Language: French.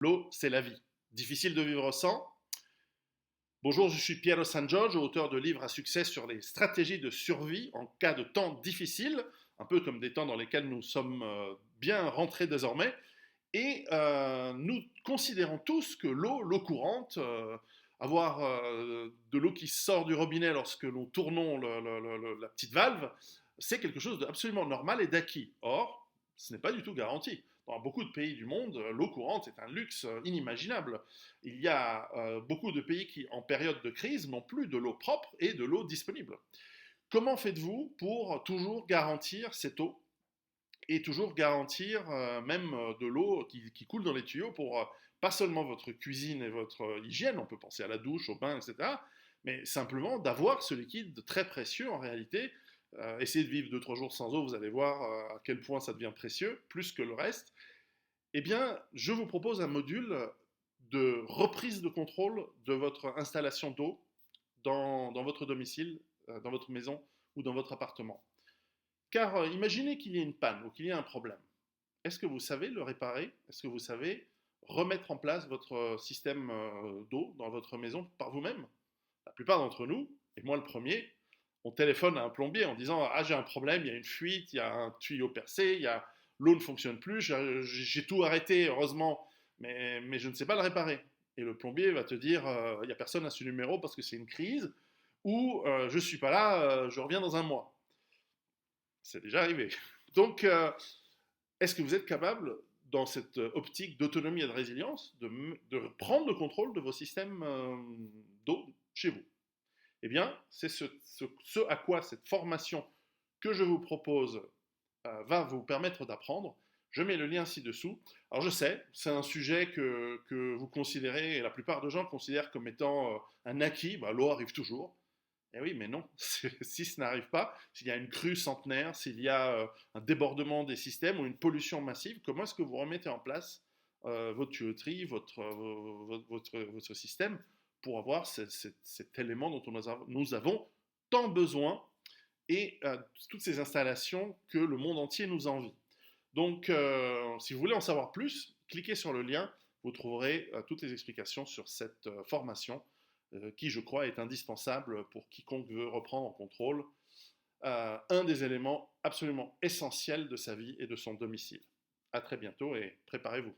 L'eau, c'est la vie. Difficile de vivre sans. Bonjour, je suis Piero San Giorgio, auteur de livres à succès sur les stratégies de survie en cas de temps difficiles, un peu comme des temps dans lesquels nous sommes bien rentrés désormais. Et nous considérons tous que l'eau courante, avoir de l'eau qui sort du robinet lorsque nous tournons la petite valve, c'est quelque chose d'absolument normal et d'acquis. Or, ce n'est pas du tout garanti. Dans beaucoup de pays du monde, l'eau courante est un luxe inimaginable. Il y a beaucoup de pays qui, en période de crise, n'ont plus de l'eau propre et de l'eau disponible. Comment faites-vous pour toujours garantir cette eau et toujours garantir même de l'eau qui coule dans les tuyaux pour pas seulement votre cuisine et votre hygiène, on peut penser à la douche, au bain, etc., mais simplement d'avoir ce liquide très précieux en réalité. Essayez de vivre 2-3 jours sans eau, vous allez voir à quel point ça devient précieux, plus que le reste. Eh bien, je vous propose un module de reprise de contrôle de votre installation d'eau dans votre domicile, dans votre maison ou dans votre appartement. Car imaginez qu'il y ait une panne ou qu'il y ait un problème. Est-ce que vous savez le réparer? Est-ce que vous savez remettre en place votre système d'eau dans votre maison par vous-même? La plupart d'entre nous, et moi le premier, on téléphone à un plombier en disant ah j'ai un problème, il y a une fuite, il y a un tuyau percé, l'eau ne fonctionne plus, j'ai tout arrêté heureusement, mais je ne sais pas le réparer. Et le plombier va te dire il n'y a personne à ce numéro parce que c'est une crise, ou je ne suis pas là, je reviens dans un mois. C'est déjà arrivé. Donc, est-ce que vous êtes capable, dans cette optique d'autonomie et de résilience, de prendre le contrôle de vos systèmes d'eau chez vous? Eh bien, c'est ce à quoi cette formation que je vous propose va vous permettre d'apprendre. Je mets le lien ci-dessous. Alors je sais, c'est un sujet que vous considérez, et la plupart des gens considèrent comme étant un acquis. Bah, l'eau arrive toujours. Eh oui, mais non, si ce n'arrive pas, s'il y a une crue centenaire, s'il y a un débordement des systèmes ou une pollution massive, comment est-ce que vous remettez en place votre tuyauterie, votre système pour avoir cet élément dont nous avons tant besoin et toutes ces installations que le monde entier nous envie. Donc, si vous voulez en savoir plus, cliquez sur le lien, vous trouverez toutes les explications sur cette formation qui, je crois, est indispensable pour quiconque veut reprendre en contrôle un des éléments absolument essentiels de sa vie et de son domicile. À très bientôt et préparez-vous.